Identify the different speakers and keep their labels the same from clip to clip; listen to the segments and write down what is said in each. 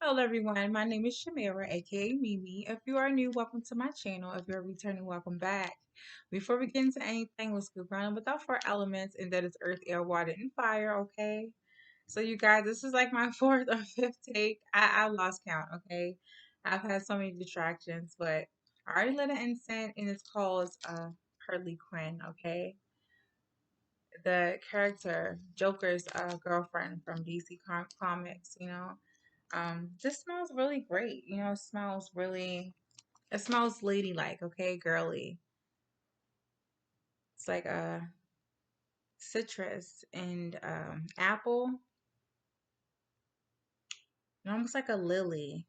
Speaker 1: Hello everyone, my name is Shamira, aka Mimi. If you are new, welcome to my channel. If you're returning, welcome back. Before we get into anything, let's go ground with our four elements, and that is earth, air, water, and fire, okay? So you guys, this is like my fourth or fifth take. I lost count, okay? I've had so many distractions, but I already lit an incense and it's called Harley Quinn, okay? The character, Joker's girlfriend from DC Comics, this smells really great. It smells ladylike, okay, girly. It's like a citrus and apple, and almost like a lily.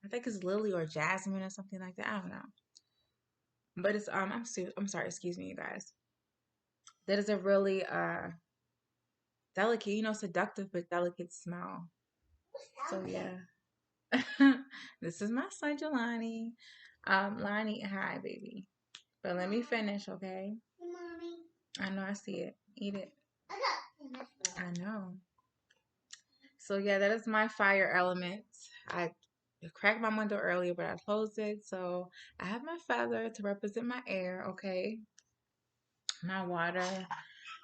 Speaker 1: I think it's lily or jasmine or something like that. I don't know, but it's I'm sorry, excuse me, you guys. That is a really delicate, seductive but delicate smell. So yeah, this is my son Jelani. Lonnie, hi, baby. But let me finish, okay? I know I see it. Eat it. I know. So yeah, that is my fire element. I cracked my window earlier, but I closed it. So I have my feather to represent my air, okay? My water.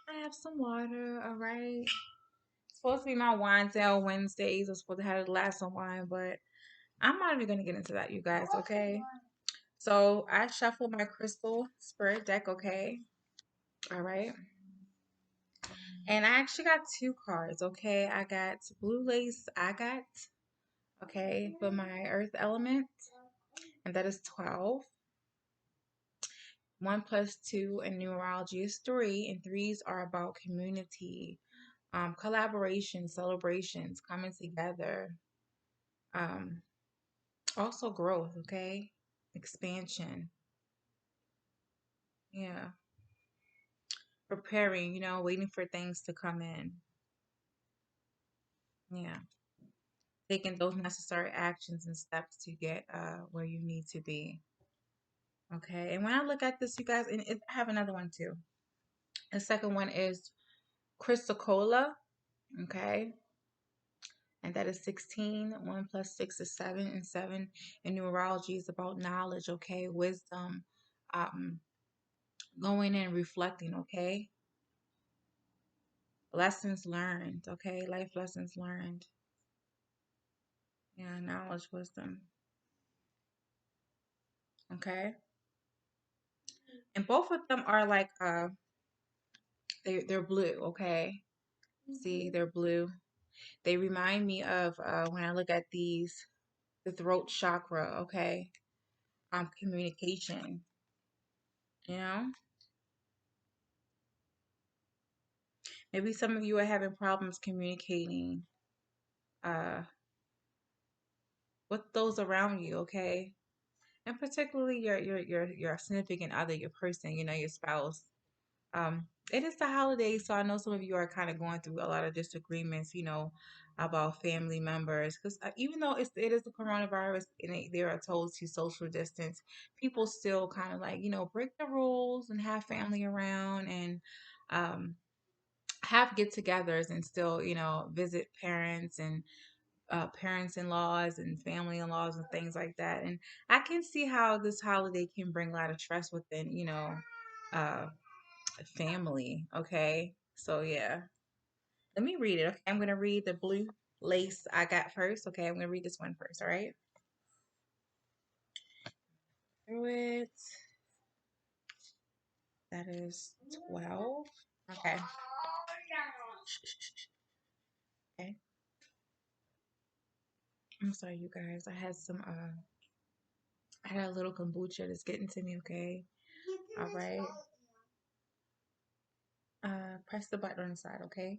Speaker 1: I have some water, all right? It's supposed to be my wine sale Wednesdays. I'm supposed to have a glass of wine, but I'm not even gonna get into that, you guys, okay? So I shuffled my crystal spirit deck, okay? All right. And I actually got two cards, okay? I got blue lace agate, okay, for my earth element, and that is 12. 1 plus 2 in numerology is 3, and threes are about community, collaboration, celebrations, coming together, um, also growth, okay? Expansion, yeah. Preparing, waiting for things to come in, yeah. Taking those necessary actions and steps to get where you need to be. Okay, and when I look at this, you guys, and I have another one too. The second one is Crystal Cola, okay, and that is 16. 1 plus 6 is 7, and 7 in numerology is about knowledge, okay, wisdom, um, going and reflecting, okay, lessons learned, okay, life lessons learned, yeah, knowledge, wisdom, okay, and both of them are like they're blue, okay. See, they're blue. They remind me of when I look at these, the throat chakra, okay? Communication, you know? Maybe some of you are having problems communicating uh with those around you, okay? And particularly your significant other, your person, your spouse. It is the holidays, so I know some of you are kind of going through a lot of disagreements, about family members. Because even though it is the coronavirus and they are told to social distance, people still kind of like break the rules and have family around and um, have get-togethers and still visit parents and parents-in-laws and family-in-laws and things like that. And I can see how this holiday can bring a lot of stress within uh family. Okay. So yeah. Let me read it. Okay. I'm gonna read the blue lace I got first. Okay, I'm gonna read this one first, all right? Through it. That is 12. Okay. Okay. I'm sorry, you guys. I had a little kombucha that's getting to me, okay? All right. Press the button on the side, okay?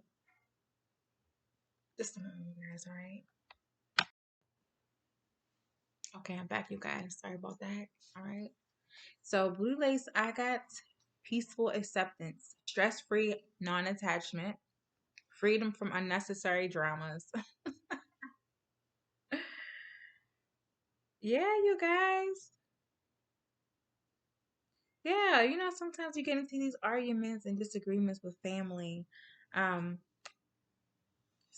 Speaker 1: Just a moment, you guys, all right? Okay, I'm back, you guys. Sorry about that. All right. So blue lace, I got peaceful acceptance, stress-free non-attachment, freedom from unnecessary dramas. Yeah, you guys. Yeah, sometimes you get into these arguments and disagreements with family. Um,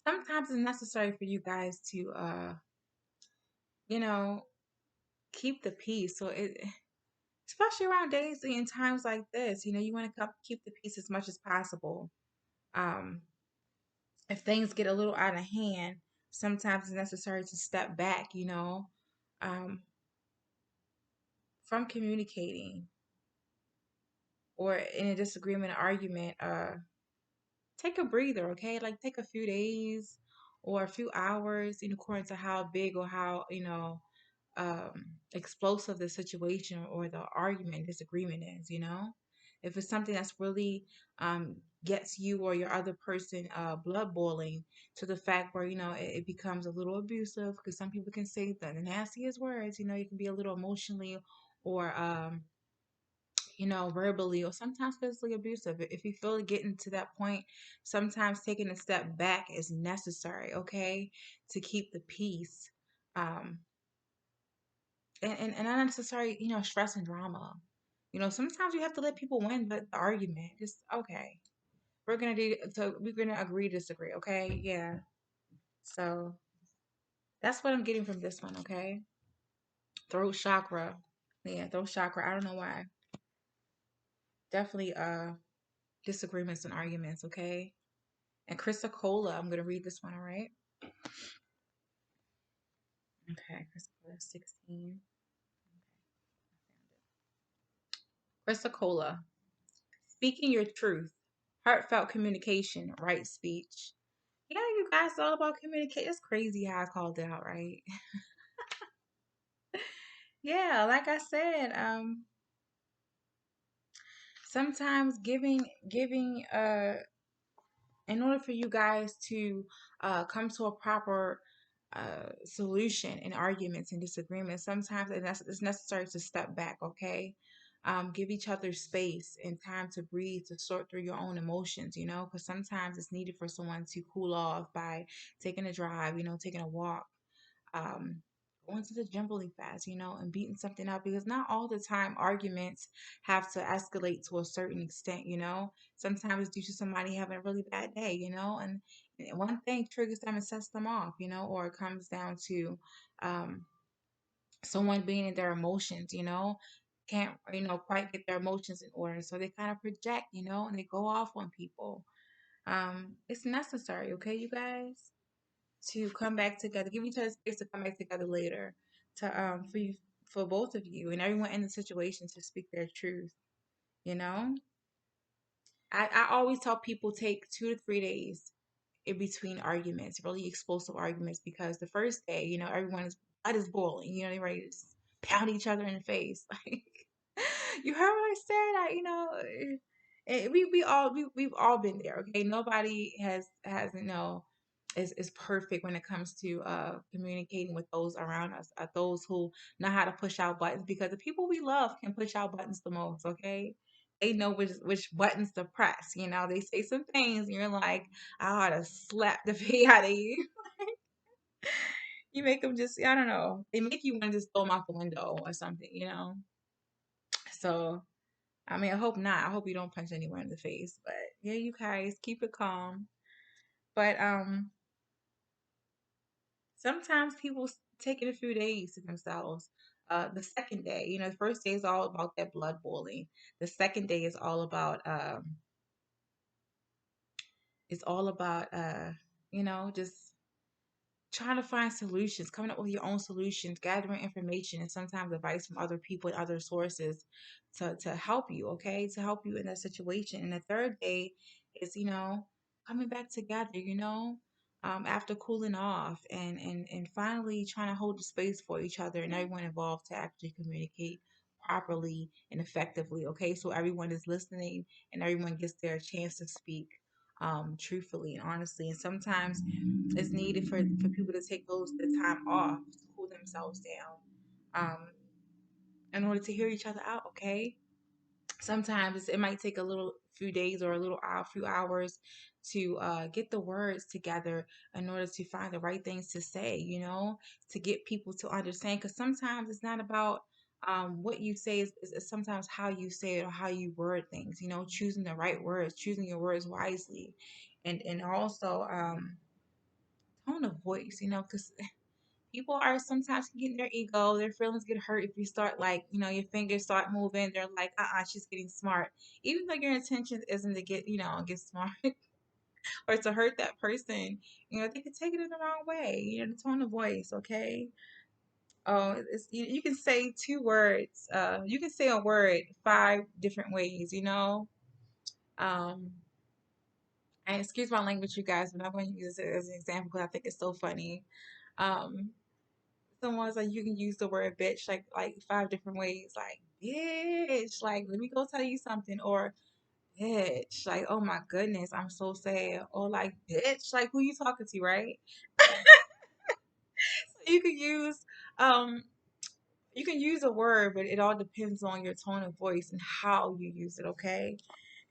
Speaker 1: sometimes it's necessary for you guys to you know, keep the peace. So it, especially around days and times like this, you want to keep the peace as much as possible. Um, if things get a little out of hand, sometimes it's necessary to step back, um, from communicating or in a disagreement or argument. Take a breather, okay? Like take a few days or a few hours, according to how big or how, explosive the situation or the argument, disagreement is. If it's something that's really gets you or your other person blood boiling to the fact where, it becomes a little abusive because some people can say the nastiest words, you can be a little emotionally or verbally or sometimes physically abusive. If you feel getting to that point, sometimes taking a step back is necessary, okay, to keep the peace. Um, and unnecessary, stress and drama. Sometimes you have to let people win the argument. Just okay. We're gonna agree to disagree, okay? Yeah. So that's what I'm getting from this one, okay? Throat chakra. Yeah, throat chakra. I don't know why. Definitely disagreements and arguments, okay? And Krista Cola, I'm gonna read this one, all right? Okay, Krista Cola 16. Krista Cola. Speaking your truth. Heartfelt communication, right speech. You guys all about communicate. It's crazy how I called it out, right? Yeah, like I said, sometimes giving in order for you guys to come to a proper solution in arguments and disagreements, sometimes it's necessary to step back, okay? Give each other space and time to breathe, to sort through your own emotions, because sometimes it's needed for someone to cool off by taking a drive, taking a walk, um, going to the gym really fast, and beating something up because not all the time arguments have to escalate to a certain extent. Sometimes it's due to somebody having a really bad day, and one thing triggers them and sets them off, or it comes down to um, someone being in their emotions, can't, quite get their emotions in order. So they kind of project, and they go off on people. It's necessary, okay, you guys? To come back together, give each other space to come back together later, to for both of you and everyone in the situation to speak their truth. You know, I always tell people take 2 to 3 days in between arguments, really explosive arguments, because the first day, everyone is blood is boiling. They're ready to just pound each other in the face. Like, you heard what I said? We've all been there. Okay, nobody has is perfect when it comes to communicating with those around us, those who know how to push out buttons, because the people we love can push out buttons the most. Okay, they know which buttons to press. They say some things, and you're like, I ought to slap the pee out of you. You make them just, I don't know, they make you want to just throw them out the window or something. So, I mean, I hope not. I hope you don't punch anyone in the face. But yeah, you guys keep it calm. But sometimes people take it a few days to themselves. The second day, the first day is all about that blood boiling. The second day is all about just trying to find solutions, coming up with your own solutions, gathering information, and sometimes advice from other people and other sources to help you, okay, to help you in that situation. And the third day is, coming back together, after cooling off and finally trying to hold the space for each other and everyone involved to actually communicate properly and effectively, okay, so everyone is listening and everyone gets their chance to speak truthfully and honestly. And sometimes it's needed for people to take the time off to cool themselves down, in order to hear each other out, okay? Sometimes it might take a little few days or a few hours to get the words together in order to find the right things to say, to get people to understand. Because sometimes it's not about what you say, is sometimes how you say it or how you word things, choosing the right words, choosing your words wisely. And also, tone of voice, because people are sometimes getting their ego, their feelings get hurt if you start like, your fingers start moving. They're like, she's getting smart. Even though your intention isn't to get smart or to hurt that person, they could take it in the wrong way. The tone of voice, okay? Oh, you can say two words. You can say a word five different ways, Um, and excuse my language, you guys, but I'm going to use it as an example because I think it's so funny. Um, Someone's like, you can use the word bitch like five different ways, like bitch, like let me go tell you something, or bitch, like oh my goodness, I'm so sad, or like bitch, like who you talking to, right? You can use um you can use a word, but it all depends on your tone of voice and how you use it, okay?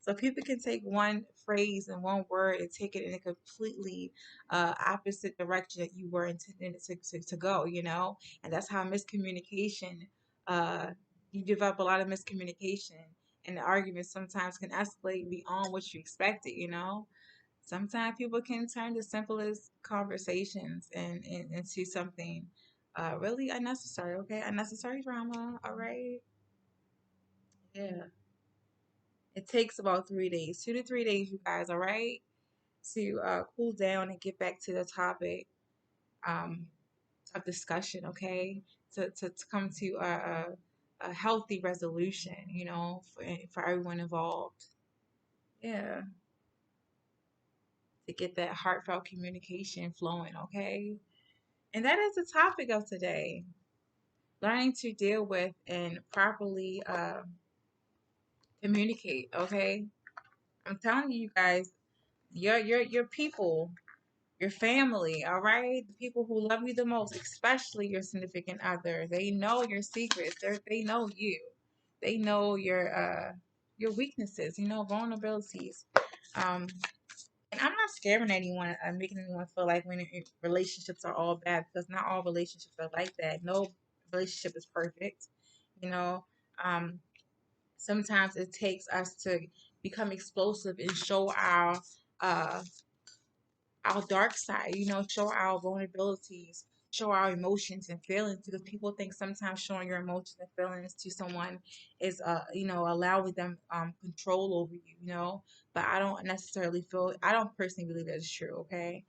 Speaker 1: So people can take one phrase and one word and take it in a completely opposite direction that you were intended to go, And that's how miscommunication, uh, you develop a lot of miscommunication, and the arguments sometimes can escalate beyond what you expected. Sometimes people can turn the simplest conversations into something really unnecessary, okay? Unnecessary drama, all right? Yeah. It takes about 3 days, 2 to 3 days, you guys, all right? To cool down and get back to the topic um, of discussion, okay? To come to a healthy resolution, for everyone involved. Yeah. To get that heartfelt communication flowing, okay? And that is the topic of today. Learning to deal with and properly communicate. Okay, I'm telling you guys, your people, your family. All right, the people who love you the most, especially your significant other. They know your secrets. They know you. They know your weaknesses. Vulnerabilities. Um, and I'm not scaring anyone. I'm making anyone feel like when relationships are all bad, because not all relationships are like that. No relationship is perfect. You know, um, Sometimes it takes us to become explosive and show uh, our dark side, show our vulnerabilities, show our emotions and feelings, because people think sometimes showing your emotions and feelings to someone is allowing them control over you, but I don't personally believe that's true. Okay.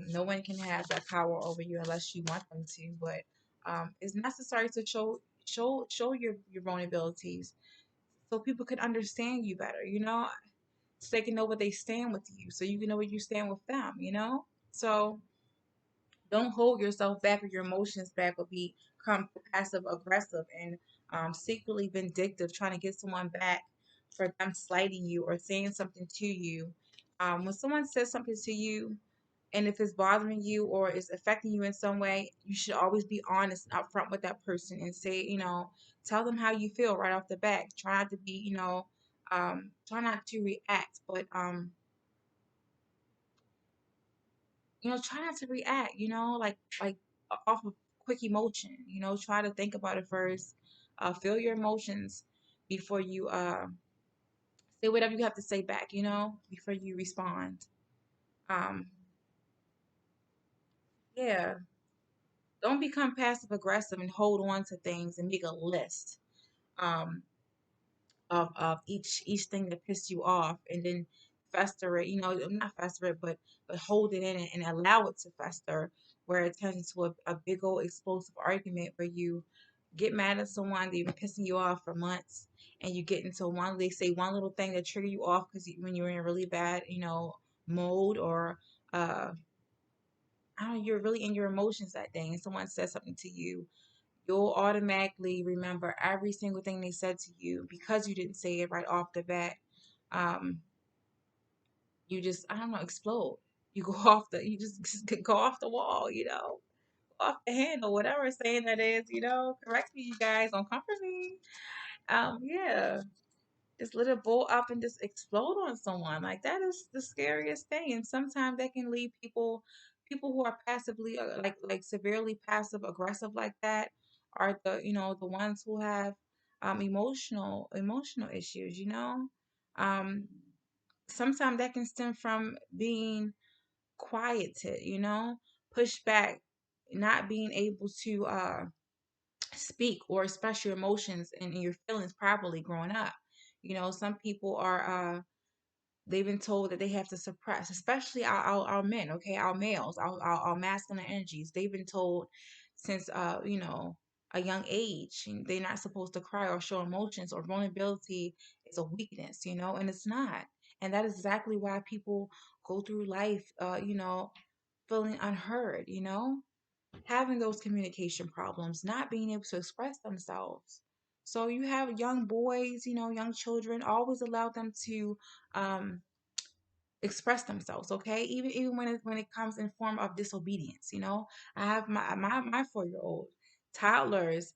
Speaker 1: No one can have that power over you unless you want them to, but it's necessary to show your vulnerabilities so people can understand you better, so they can know where they stand with you, so you can know where you stand with them. So don't hold yourself back or your emotions back or become passive aggressive and secretly vindictive, trying to get someone back for them slighting you or saying something to you. When someone says something to you, and if it's bothering you or is affecting you in some way, you should always be honest and upfront with that person and say, tell them how you feel right off the bat. Try not to be, try not to react, but try not to react, like off of quick emotion. Try to think about it first. Feel your emotions before you say whatever you have to say back, before you respond. Um, yeah. Don't become passive aggressive and hold on to things and make a list um, of each thing that pissed you off, and then fester it. Not fester it, but hold it in and allow it to fester, where it turns into a big old explosive argument where you get mad at someone, they've been pissing you off for months, and you get into they say one little thing that trigger you off because when you're in a really bad mode, or uh I don't know, you're really in your emotions that day, and someone says something to you, you'll automatically remember every single thing they said to you because you didn't say it right off the bat. Um, you just, I don't know, explode. You go you just go off the wall, off the handle, whatever saying that is, correct me, you guys, don't come for me. Yeah, just let it blow up and just explode on someone. Like that is the scariest thing, and sometimes that can lead people who are passively like severely passive aggressive like that are the ones who have emotional issues. Um, Sometimes that can stem from being quieted. push back, not being able to speak or express your emotions and your feelings properly growing up. Some people are they've been told that they have to suppress, especially our men, okay, our males, our masculine energies. They've been told since a young age they're not supposed to cry or show emotions, or vulnerability is a weakness, and it's not. And that is exactly why people go through life, feeling unheard, having those communication problems, not being able to express themselves. So you have young boys, young children, always allow them to um, express themselves, okay? Even when it comes in form of disobedience. I have my 4-year old, toddlers,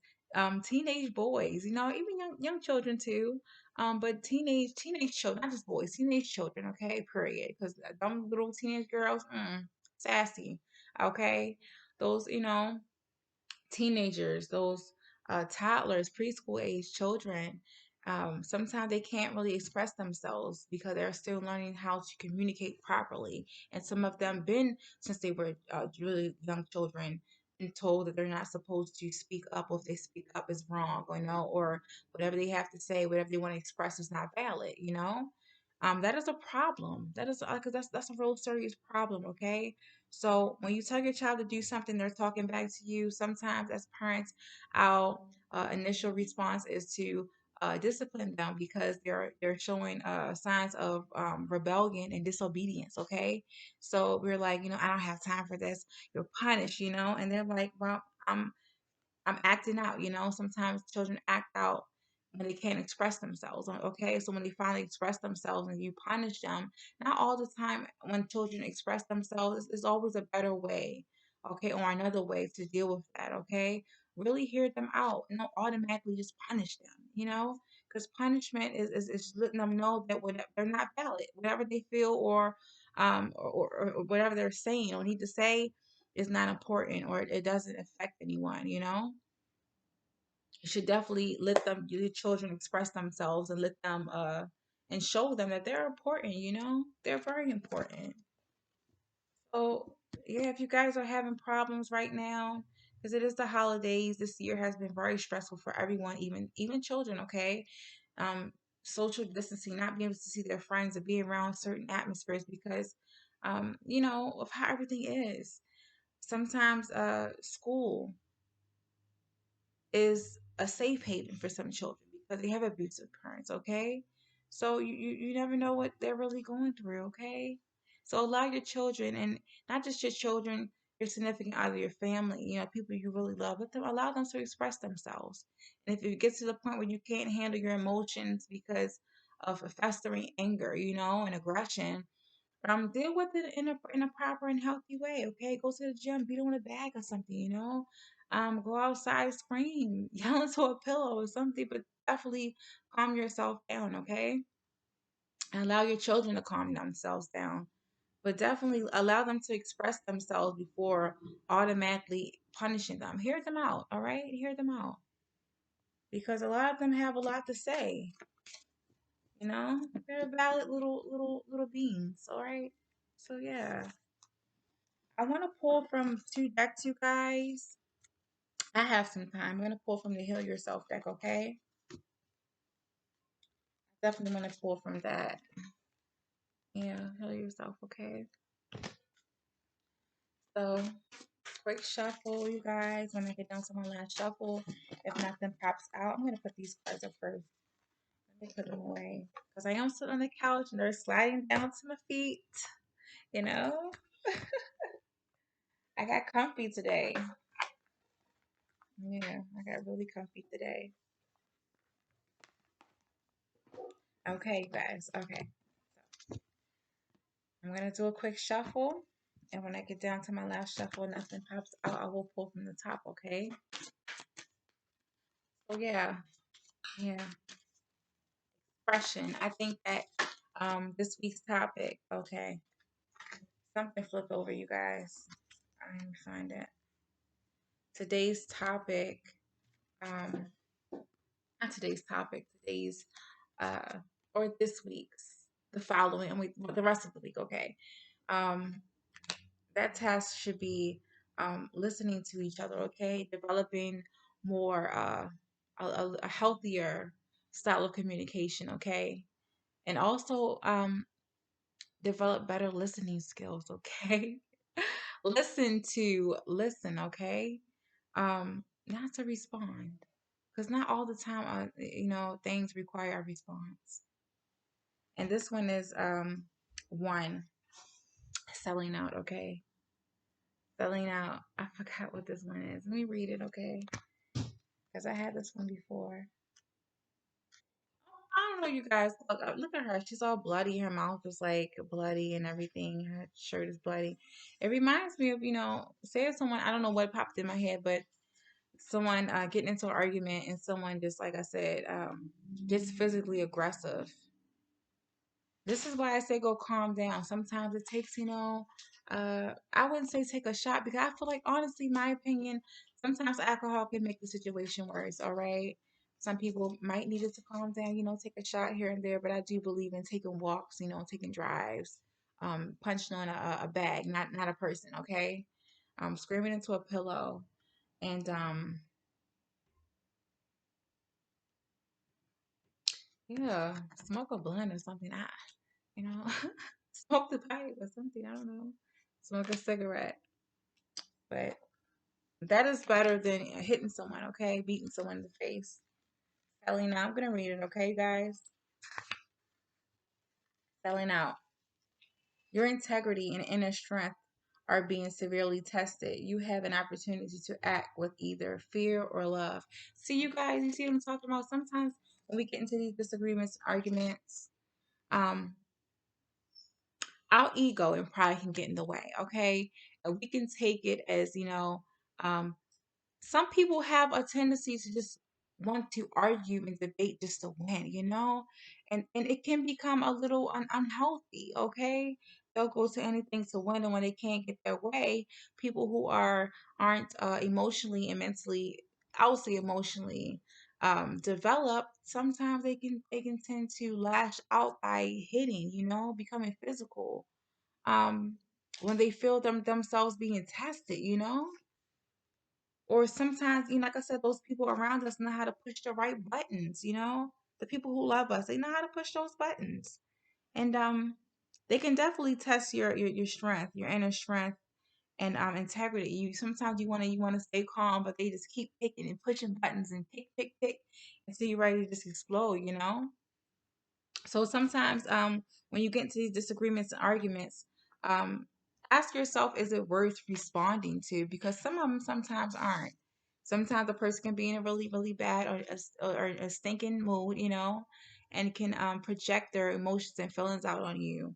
Speaker 1: teenage boys, even young children too. But teenage children, not just boys, teenage children, okay, period. Because them little teenage girls, sassy, okay? Those, teenagers, those toddlers, preschool age children, sometimes they can't really express themselves because they're still learning how to communicate properly. And some of them been, since they were really young children, been told that they're not supposed to speak up, or if they speak up is wrong, or whatever they have to say, whatever they want to express is not valid. That is a problem. That is because that's a real serious problem. Okay, so when you tell your child to do something, they're talking back to you. Sometimes, as parents, our initial response is to discipline them because they're showing signs of rebellion and disobedience. Okay, so we're like, I don't have time for this. You're punished, and they're like, well, I'm acting out. Sometimes children act out when they can't express themselves. Okay, so when they finally express themselves and you punish them, not all the time when children express themselves, there's always a better way, okay, or another way to deal with that. Okay, really hear them out and don't automatically just punish them. Because punishment is letting them know that when they're not valid, whatever they feel or whatever they're saying or need to say is not important, or it doesn't affect anyone. You should definitely let your children express themselves and let them and show them that they're important, they're very important. So yeah, if you guys are having problems right now, because it is the holidays, this year has been very stressful for everyone, even children, okay? um Social distancing, not being able to see their friends, or be around certain atmospheres because of how everything is. Sometimes school is a safe haven for some children because they have abusive parents, okay? So you never know what they're really going through, okay? So allow your children, and not just your children, your significant other, your family, people you really love, allow them to express themselves. And if it gets to the point where you can't handle your emotions because of a festering anger, and aggression, deal with it in a proper and healthy way. Okay, go to the gym, beat on a bag or something. Go outside, scream, yell into a pillow or something, but definitely calm yourself down. Okay, and allow your children to calm themselves down, but definitely allow them to express themselves before automatically punishing them. Hear them out. All right, hear them out because a lot of them have a lot to say. They're valid little beings. All right, so yeah. I want to pull from two decks, you guys. I have some time. I'm going to pull from the Heal Yourself deck, okay? Definitely want to pull from that. Yeah, Heal Yourself, okay? So, quick shuffle, you guys. When I get down to my last shuffle, if nothing pops out, I'm going to put these cards up first. Let me put them away. Because I am sitting on the couch and they're sliding down to my feet. You know? I got comfy today. Yeah, I got really comfy today. Okay, guys. Okay. I'm going to do a quick shuffle. And when I get down to my last shuffle and nothing pops out, I will pull from the top, okay? So yeah, yeah. Expression. I think that this week's topic, okay. Something flip over, you guys. Let me find it. Today's topic, um, not today's topic, today's uh or this week's, the following, and the rest of the week, okay. Um, that task should be listening to each other, okay? Developing more a healthier style of communication, okay? And also develop better listening skills, okay? Listen, okay? Not to respond. Because not all the time, things require a response. And this one is one, selling out, okay? Selling out. I forgot what this one is. Let me read it, okay? Because I had this one before. I don't know, you guys. Look at her. She's all bloody. Her mouth is like bloody and everything. Her shirt is bloody. It reminds me of, say someone, I don't know what popped in my head, but someone getting into an argument and someone just, like I said, gets physically aggressive. This is why I say go calm down. Sometimes it takes, I wouldn't say take a shot because I feel like, honestly, my opinion, sometimes alcohol can make the situation worse, all right? Some people might need it to calm down, take a shot here and there, but I do believe in taking walks, taking drives, punching on a bag, not a person, okay? Screaming into a pillow and, yeah, smoke a blunt or something. You know, smoke the pipe or something. I don't know. Smoke a cigarette. But that is better than hitting someone, okay? Beating someone in the face. Selling out. I'm going to read it, okay, guys? Selling out. Your integrity and inner strength are being severely tested. You have an opportunity to act with either fear or love. See, you guys, you see what I'm talking about? Sometimes when we get into these disagreements, arguments, um, our ego and pride can get in the way, okay? And we can take it as, um, some people have a tendency to just want to argue and debate just to win, and it can become a little unhealthy, okay? They'll go to anything to win, and when they can't get their way, people who aren't emotionally and mentally, I would say emotionally developed, sometimes they can tend to lash out by hitting, becoming physical um when they feel themselves being tested, or sometimes, like I said, those people around us know how to push the right buttons, the people who love us, they know how to push those buttons. And they can definitely test your strength, your inner strength, and integrity. You sometimes you want to stay calm, but they just keep picking and pushing buttons and pick until you're ready to just explode, So sometimes, when you get into these disagreements and arguments, um, ask yourself, is it worth responding to? Because some of them sometimes aren't. Sometimes a person can be in a really, really bad or a stinking mood, and can project their emotions and feelings out on you,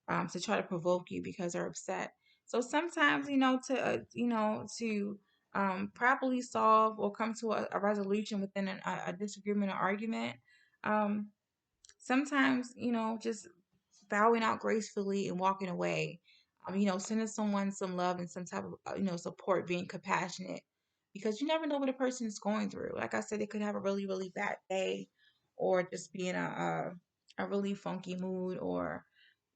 Speaker 1: to try to provoke you because they're upset. So sometimes, to properly solve or come to a resolution within a disagreement or argument. Um, Sometimes, just bowing out gracefully and walking away. Sending someone some love and some type of, support, being compassionate, because you never know what a person is going through. Like I said, they could have a really, really bad day, or just be in a really funky mood, or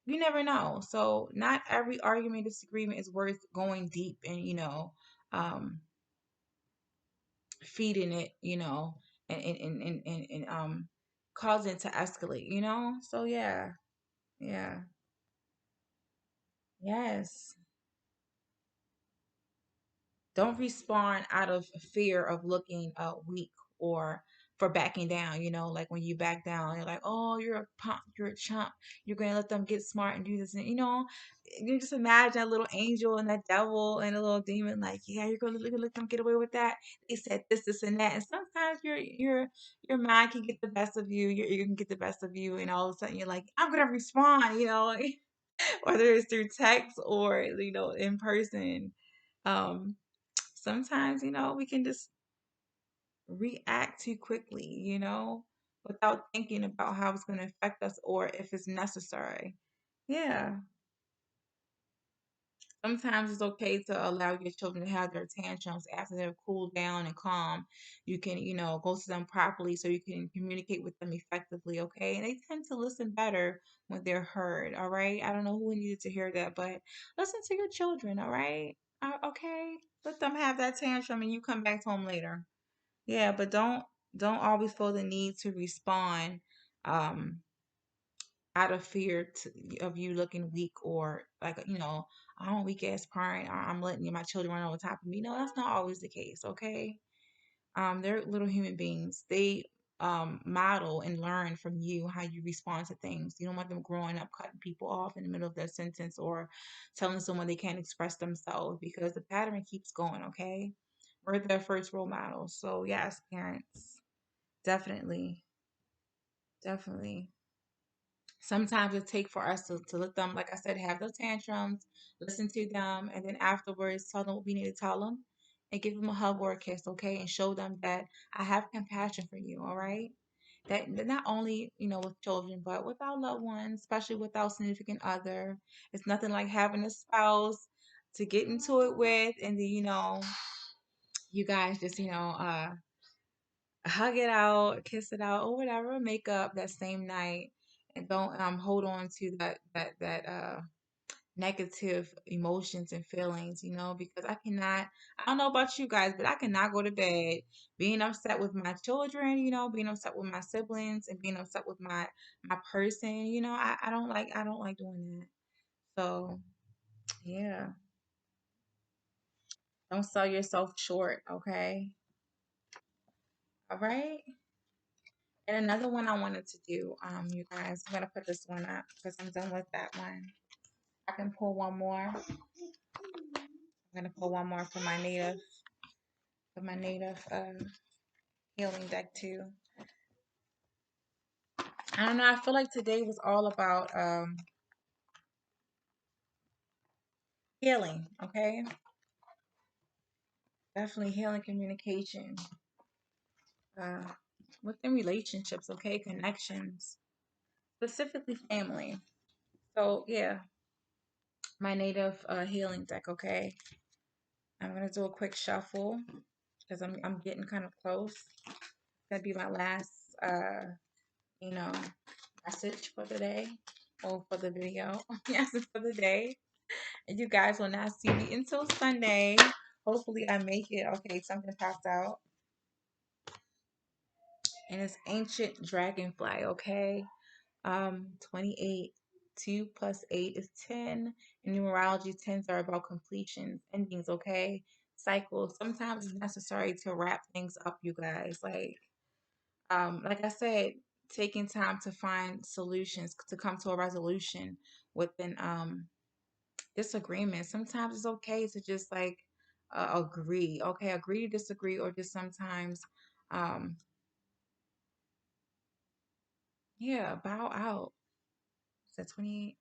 Speaker 1: you never know. So not every argument, disagreement is worth going deep and, um, feeding it, and causing it to escalate, So yeah. Yeah. Yes. Don't respond out of fear of looking weak or for backing down. Like when you back down, you're like, oh, you're a punk, you're a chump. You're going to let them get smart and do this. And, you just imagine a little angel and that devil and a little demon, like, yeah, you're going to let them get away with that. They said this, and that. And sometimes your mind can get the best of you. Your ego can get the best of you. And all of a sudden you're like, I'm going to respond, whether it's through text or, in person. Um, Sometimes, we can just react too quickly, without thinking about how it's going to affect us or if it's necessary. Yeah. Sometimes it's okay to allow your children to have their tantrums after they're cooled down and calm. You can, go to them properly so you can communicate with them effectively, okay? And they tend to listen better when they're heard, all right? I don't know who needed to hear that, but listen to your children, all right? Okay, let them have that tantrum and you come back home later. Yeah, but don't always feel the need to respond um out of fear of you looking weak or like I'm a weak ass parent. I'm letting my children run over top of me. No, that's not always the case. Okay, they're little human beings. They model and learn from you how you respond to things. You don't want them growing up cutting people off in the middle of their sentence or telling someone they can't express themselves because the pattern keeps going. Okay, we're their first role models. So yes, parents, definitely, definitely. Sometimes it takes for us to let them, like I said, have those tantrums, listen to them, and then afterwards tell them what we need to tell them and give them a hug or a kiss, okay? And show them that I have compassion for you, all right? That not only, with children, but with our loved ones, especially with our significant other. It's nothing like having a spouse to get into it with, and then, you guys just, hug it out, kiss it out, or whatever, make up that same night, and don't hold on to that negative emotions and feelings, because I don't know about you guys, but I cannot go to bed being upset with my children, being upset with my siblings and being upset with my person, I don't like doing that. So yeah, don't sell yourself short, okay? All right. And another one I wanted to do, you guys, I'm gonna put this one up because I'm done with that one. I can pull one more. I'm gonna pull one more for my native healing deck too. I don't know. I feel like today was all about healing. Okay, definitely healing communication uh, within relationships. Okay, connections, specifically family. So yeah, my native healing deck. Okay, I'm gonna do a quick shuffle because I'm getting kind of close. That'd be my last you know message for the day or for the video. Yes, it's for the day. And you guys will not see me until Sunday. Hopefully I make it. Okay, something popped out. And it's ancient dragonfly, okay? 28. 2 plus 8 is 10. In numerology, 10s are about completions, endings, okay? Cycles. Sometimes it's necessary to wrap things up, you guys. Like I said, taking time to find solutions to come to a resolution within disagreement. Sometimes it's okay to just like agree. Okay, agree to disagree, or just sometimes, um, yeah, bow out. Is that 28?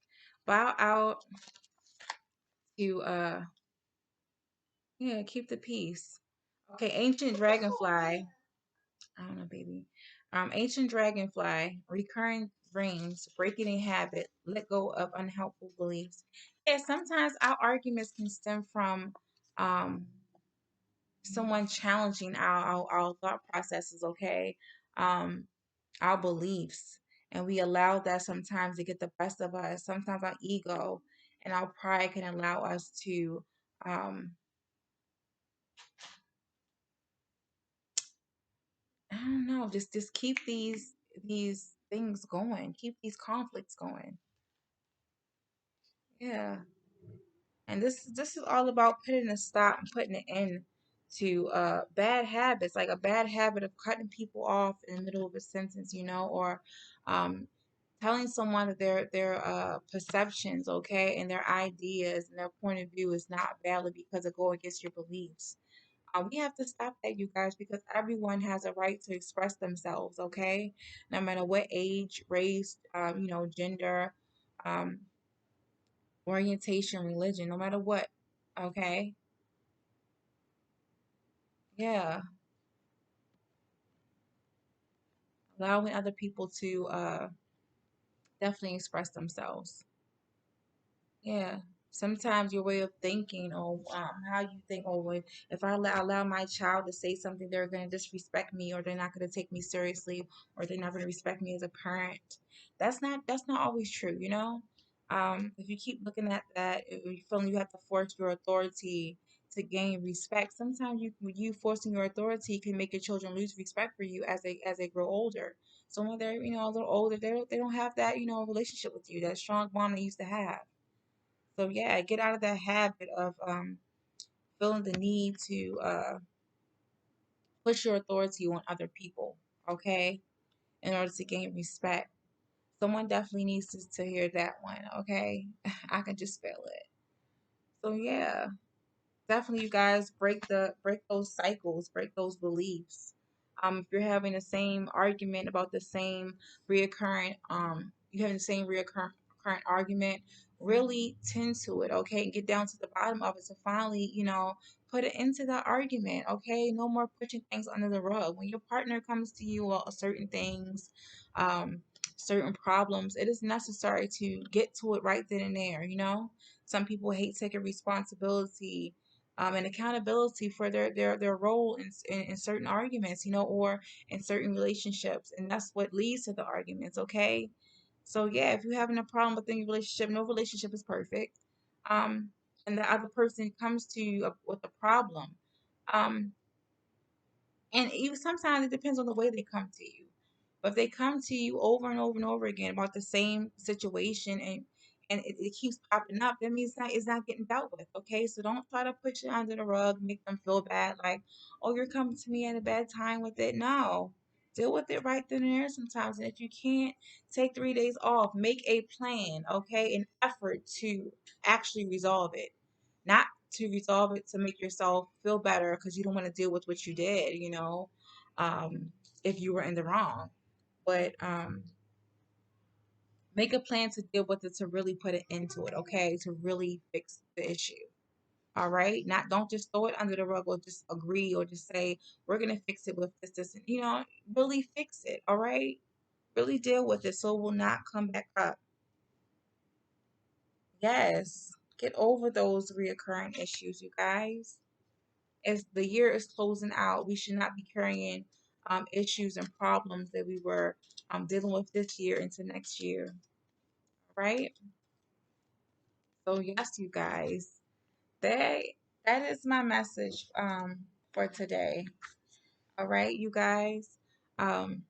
Speaker 1: Bow out to yeah, keep the peace. Okay, ancient dragonfly. I don't know, baby. Ancient dragonfly, recurring dreams, breaking a habit, let go of unhelpful beliefs. Yeah, sometimes our arguments can stem from um someone challenging our thought processes, okay, um our beliefs, and we allow that sometimes to get the best of us. Sometimes our ego and our pride can allow us to um I don't know, just keep these things going, keep these conflicts going. Yeah. And this is all about putting a stop and putting an end to bad habits, like a bad habit of cutting people off in the middle of a sentence, or um, telling someone that their perceptions, okay, and their ideas and their point of view is not valid because it go against your beliefs. We have to stop that, you guys, because everyone has a right to express themselves, okay, no matter what age, race, gender. Um, Orientation, religion, no matter what. Okay? Yeah. Allowing other people to definitely express themselves. Yeah. Sometimes your way of thinking or how you think, oh, well, if I allow my child to say something, they're going to disrespect me, or they're not going to take me seriously, or they're not going to respect me as a parent. That's not always true. If you keep looking at that, if you feel you have to force your authority, to gain respect. Sometimes you forcing your authority can make your children lose respect for you as they grow older. So when they're a little older, they don't have that relationship with you, that strong bond they used to have. So yeah, get out of that habit of feeling the need to push your authority on other people. Okay, in order to gain respect. Someone definitely needs to hear that one. Okay, I can just feel it. So yeah, definitely you guys break those cycles, break those beliefs. If you're having the same argument about the same reoccurring you having the same reoccurring current argument, really tend to it, okay, and get down to the bottom of it to finally put it into the argument. Okay, no more pushing things under the rug. When your partner comes to you about certain things, um certain problems, it is necessary to get to it right then and there. Some people hate taking responsibility and accountability for their role in certain arguments, or in certain relationships. And that's what leads to the arguments, okay? So, yeah, if you're having a problem within your relationship, no relationship is perfect. Um, and the other person comes to you with a problem. Um, and even sometimes it depends on the way they come to you. But if they come to you over and over and over again about the same situation and it keeps popping up, that means that it's not getting dealt with. Okay. So don't try to push it under the rug, make them feel bad, like, oh, you're coming to me at a bad time with it. No. Deal with it right then and there sometimes. And if you can't, take 3 days off. Make a plan, okay? An effort to actually resolve it. Not to resolve it to make yourself feel better because you don't want to deal with what you did, um, if you were in the wrong. But make a plan to deal with it, to really put it into it, okay? To really fix the issue. All right. Not don't just throw it under the rug or just agree or just say, we're gonna fix it with this, and really fix it. All right. Really deal with it so it will not come back up. Yes. Get over those reoccurring issues, you guys. As the year is closing out, we should not be carrying issues and problems that we were dealing with this year into next year, right? So yes, you guys, that that is my message for today. All right, you guys, um,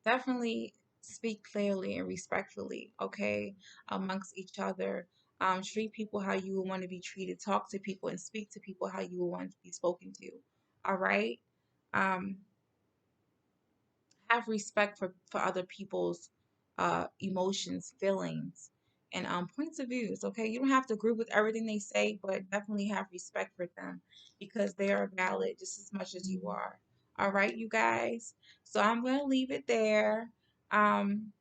Speaker 1: definitely speak clearly and respectfully, okay, amongst each other. Treat people how you would want to be treated. Talk to people and speak to people how you would want to be spoken to. All right. Um, have respect for other people's emotions, feelings, and points of views. Okay, you don't have to agree with everything they say, but definitely have respect for them because they are valid just as much as you are. All right, you guys. So I'm gonna leave it there. Um,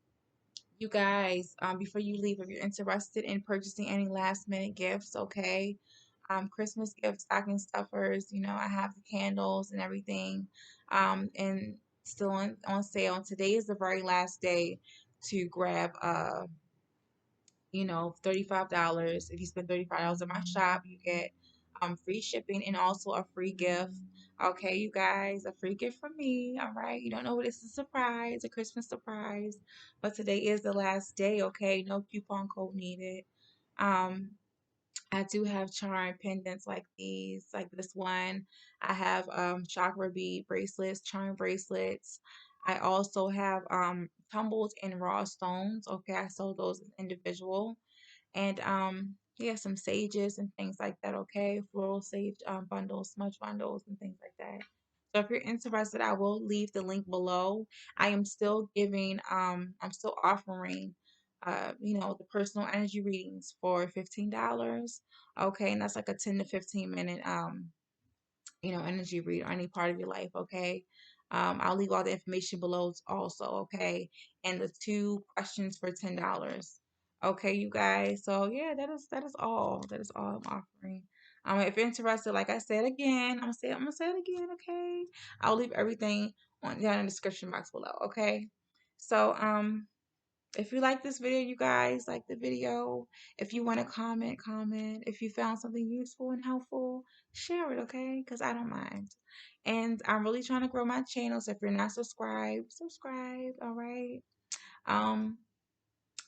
Speaker 1: you guys, before you leave, if you're interested in purchasing any last minute gifts, okay, Christmas gifts, stocking stuffers, I have the candles and everything, and still on sale. Today is the very last day to grab $35. If you spend $35 in my shop, you get free shipping and also a free gift. Okay, you guys, a free gift from me. All right, you don't know what, it's a surprise, a Christmas surprise, but today is the last day. Okay, no coupon code needed. Um, I do have charm pendants like these, like this one. I have chakra bead bracelets, charm bracelets. I also have tumbled and raw stones. Okay, I sold those as individual. And yeah, some sages and things like that, okay? Floral sage bundles, smudge bundles, and things like that. So if you're interested, I will leave the link below. I am still giving, I'm still offering, the personal energy readings for $15. Okay, and that's like a 10 to 15 minute energy read or any part of your life, okay? I'll leave all the information below also, okay? And the two questions for $10. Okay, you guys. So yeah, that is all. That is all I'm offering. If you're interested, like I said again, I'm gonna say it again, okay? I'll leave everything on down in the description box below, okay? So if you like this video, you guys like the video, if you want to comment, comment. If you found something useful and helpful, share it, okay? Because I don't mind. And I'm really trying to grow my channel. So if you're not subscribed, subscribe, all right? Um,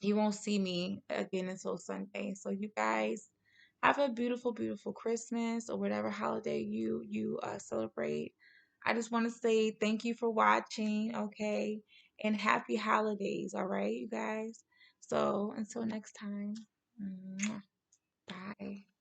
Speaker 1: you won't see me again until Sunday. So you guys Have a beautiful, beautiful Christmas or whatever holiday you celebrate. I just want to say thank you for watching, okay? And happy holidays, all right, you guys? So until next time, bye.